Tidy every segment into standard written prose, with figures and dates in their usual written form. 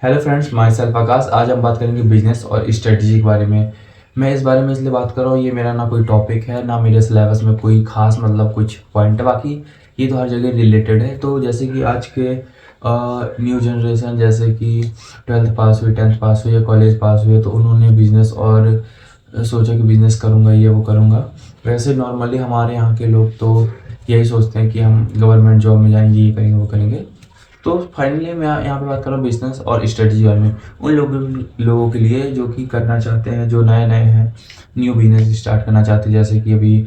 Hello friends, my self आकाश। आज हम बात करेंगे बिजनेस और स्ट्रेटजी के बारे में। मैं इस बारे में इसलिए बात कर रहा हूँ, ये मेरा ना कोई टॉपिक है ना मेरे सिलेबस में कोई खास मतलब कुछ पॉइंट है। बाकी ये तो हर जगह रिलेटेड है। तो जैसे कि आज के न्यू जनरेशन जैसे कि 12th पास हुई, 10th पास हुई या कॉलेज पास हुए, तो उन्होंने बिजनेस और सोचा कि बिजनेस करूँगा, ये वो करूँगा। वैसे नॉर्मली हमारे यहाँ के लोग तो यही सोचते हैं कि हम गवर्नमेंट जॉब में जाएंगे, ये करेंगे, वो करेंगे। तो फाइनली मैं यहाँ पे बात कर रहा हूँ बिजनेस और स्ट्रेटजी बारे में। उन लोगों के लिए जो कि करना चाहते हैं, जो नए नए हैं, न्यू बिजनेस स्टार्ट करना चाहते हैं, जैसे कि अभी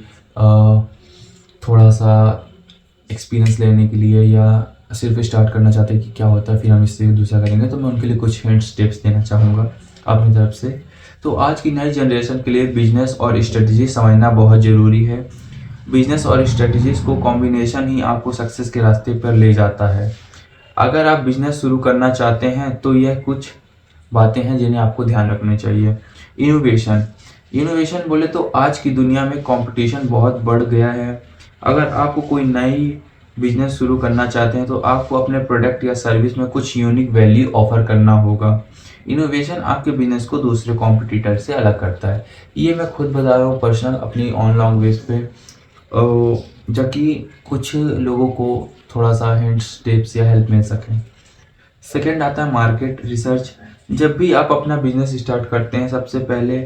थोड़ा सा एक्सपीरियंस लेने के लिए या सिर्फ स्टार्ट करना चाहते हैं कि क्या होता है, फिर हम इससे दूसरा करेंगे। तो मैं उनके लिए कुछ हिंट्स टिप्स देना चाहूँगा अपनी तरफ से। तो आज की नई जनरेशन के लिए बिजनेस और स्ट्रेटजी समझना बहुत ज़रूरी है। बिजनेस और स्ट्रेटजीज को कॉम्बिनेशन ही आपको सक्सेस के रास्ते पर ले जाता है। अगर आप बिजनेस शुरू करना चाहते हैं तो यह कुछ बातें हैं जिन्हें आपको ध्यान रखनी चाहिए। इनोवेशन। इनोवेशन बोले तो आज की दुनिया में कंपटीशन बहुत बढ़ गया है। अगर आपको कोई नई बिजनेस शुरू करना चाहते हैं तो आपको अपने प्रोडक्ट या सर्विस में कुछ यूनिक वैल्यू ऑफर करना होगा। इनोवेशन आपके बिजनेस को दूसरे कॉम्पिटिटर से अलग करता है। ये मैं खुद बता रहा हूँ पर्सनल अपनी ऑन लॉन्ग बेस पे, ताकि कुछ लोगों को थोड़ा सा हिंट्स टिप्स या हेल्प मिल सके। सेकंड आता है मार्केट रिसर्च। जब भी आप अपना बिजनेस स्टार्ट करते हैं, सबसे पहले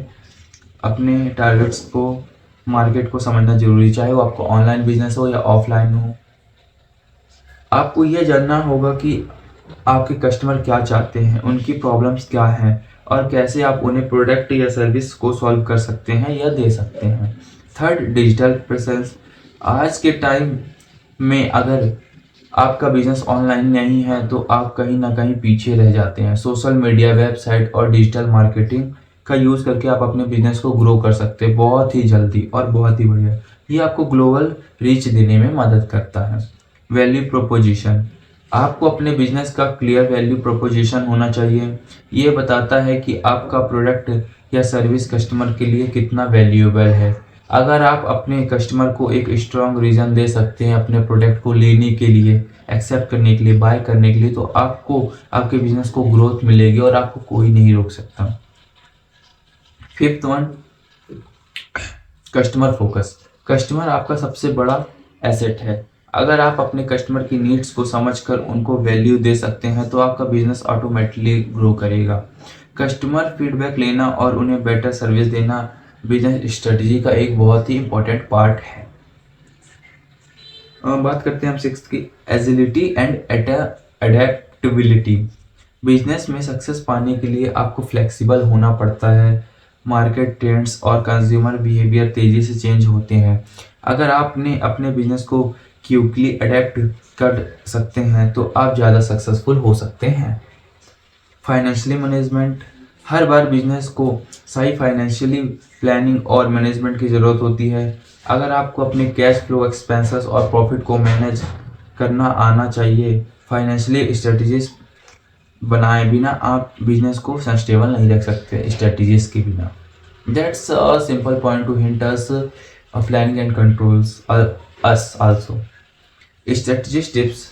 अपने टारगेट्स को, मार्केट को समझना जरूरी, चाहे वो आपको ऑनलाइन बिजनेस हो या ऑफलाइन हो। आपको यह जानना होगा कि आपके कस्टमर क्या चाहते हैं, उनकी प्रॉब्लम्स क्या हैं और कैसे आप उन्हें प्रोडक्ट या सर्विस को सॉल्व कर सकते हैं या दे सकते हैं। Third, digital presence. आज के टाइम में अगर आपका बिजनेस ऑनलाइन नहीं है तो आप कहीं ना कहीं पीछे रह जाते हैं। सोशल मीडिया, वेबसाइट और डिजिटल मार्केटिंग का यूज़ करके आप अपने बिजनेस को ग्रो कर सकते हैं बहुत ही जल्दी और बहुत ही बढ़िया। ये आपको ग्लोबल रीच देने में मदद करता है। Value proposition. आपको अपने बिजनेस का क्लियर वैल्यू प्रोपोजिशन होना चाहिए। ये बताता है कि आपका प्रोडक्ट या सर्विस कस्टमर के लिए कितना वैल्यूएबल है। अगर आप अपने कस्टमर को एक स्ट्रॉन्ग रीज़न दे सकते हैं अपने प्रोडक्ट को लेने के लिए, एक्सेप्ट करने के लिए, बाय करने के लिए, तो आपको आपके बिजनेस को ग्रोथ मिलेगी और आपको कोई नहीं रोक सकता। Fifth one, customer focus. Customer आपका सबसे बड़ा एसेट है। अगर आप अपने कस्टमर की नीड्स को समझकर उनको वैल्यू दे सकते हैं तो आपका बिजनेस ऑटोमेटिकली ग्रो करेगा। कस्टमर फीडबैक लेना और उन्हें बेटर सर्विस देना बिजनेस स्ट्रेटजी का एक बहुत ही इंपॉर्टेंट पार्ट है। बात करते हैं हम सिक्स्थ की, एजिलिटी एंड अडेप्टेबिलिटी। बिजनेस में सक्सेस पाने के लिए आपको फ्लेक्सिबल होना पड़ता है। मार्केट ट्रेंड्स और कंज्यूमर बिहेवियर तेजी से चेंज होते हैं। अगर आपने अपने बिजनेस को क्विकली अडेप्ट कर सकते हैं तो आप ज़्यादा सक्सेसफुल हो सकते हैं। Financially management. हर बार बिजनेस को सही फाइनेंशियली प्लानिंग और मैनेजमेंट की ज़रूरत होती है। अगर आपको अपने कैश फ्लो, एक्सपेंसेस और प्रॉफिट को मैनेज करना आना चाहिए। फाइनेंशियली स्ट्रेटजीज बनाए बिना आप बिजनेस को सस्टेबल नहीं रख सकते स्ट्रेटजीज के बिना। That's a simple point two hint us planning and controls us also. Strategies tips.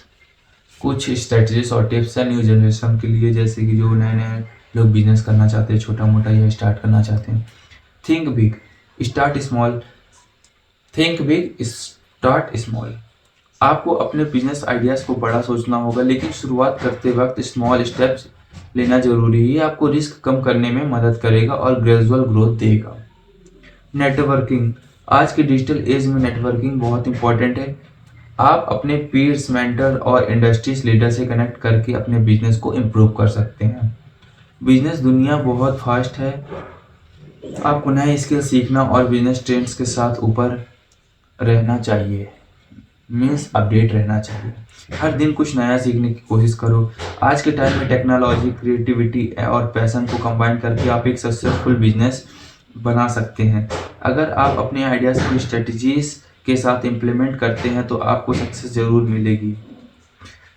कुछ स्ट्रेटजीज और टिप्स हैं न्यू जनरेशन के लिए, जैसे कि जो नए नए लोग बिजनेस करना चाहते हैं, छोटा मोटा या स्टार्ट करना चाहते हैं। Think big, start small. Think big, start small. आपको अपने बिजनेस आइडियाज़ को बड़ा सोचना होगा, लेकिन शुरुआत करते वक्त स्मॉल स्टेप्स लेना जरूरी है। ये आपको रिस्क कम करने में मदद करेगा और ग्रेजुअल ग्रोथ देगा। नेटवर्किंग। आज के डिजिटल एज में नेटवर्किंग बहुत इंपॉर्टेंट है। आप अपने पीयर्स, मेंटर और इंडस्ट्रीज लीडर से कनेक्ट करके अपने बिजनेस को इम्प्रूव कर सकते हैं। बिजनेस दुनिया बहुत फास्ट है। आपको नए स्किल सीखना और बिजनेस ट्रेंड्स के साथ ऊपर रहना चाहिए, मीन्स अपडेट रहना चाहिए। हर दिन कुछ नया सीखने की कोशिश करो। आज के टाइम में टेक्नोलॉजी, क्रिएटिविटी और पैशन को कंबाइन करके आप एक सक्सेसफुल बिजनेस बना सकते हैं। अगर आप अपने आइडियाज़ को स्ट्रेटजीज के साथ इम्प्लीमेंट करते हैं तो आपको सक्सेस ज़रूर मिलेगी।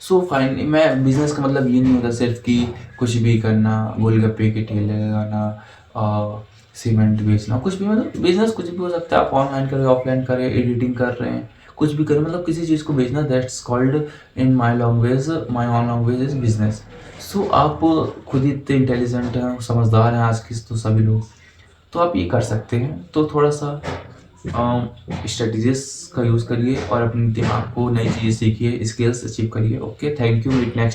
सो फाइनली मैं बिजनेस का मतलब ये नहीं होता सिर्फ कि कुछ भी करना, गोलगप्पे के ठेले लगाना, सीमेंट बेचना, कुछ भी। मतलब बिजनेस कुछ भी हो सकता है। आप ऑनलाइन कर रहे हो, ऑफलाइन कर रहे हो, एडिटिंग कर रहे हैं, कुछ भी करें, मतलब किसी चीज़ को बेचना, that's called in my language, my own language is business. So आप खुद ही इतने इंटेलिजेंट हैं, समझदार हैं आज के तो सभी लोग, तो आप ये कर सकते हैं। तो थोड़ा-सा स्ट्रैटेजीज़ का यूज़ करिए और अपने दिमाग को नई चीज़ें सीखिए, स्किल्स अचीव करिए। Okay, thank you, meet next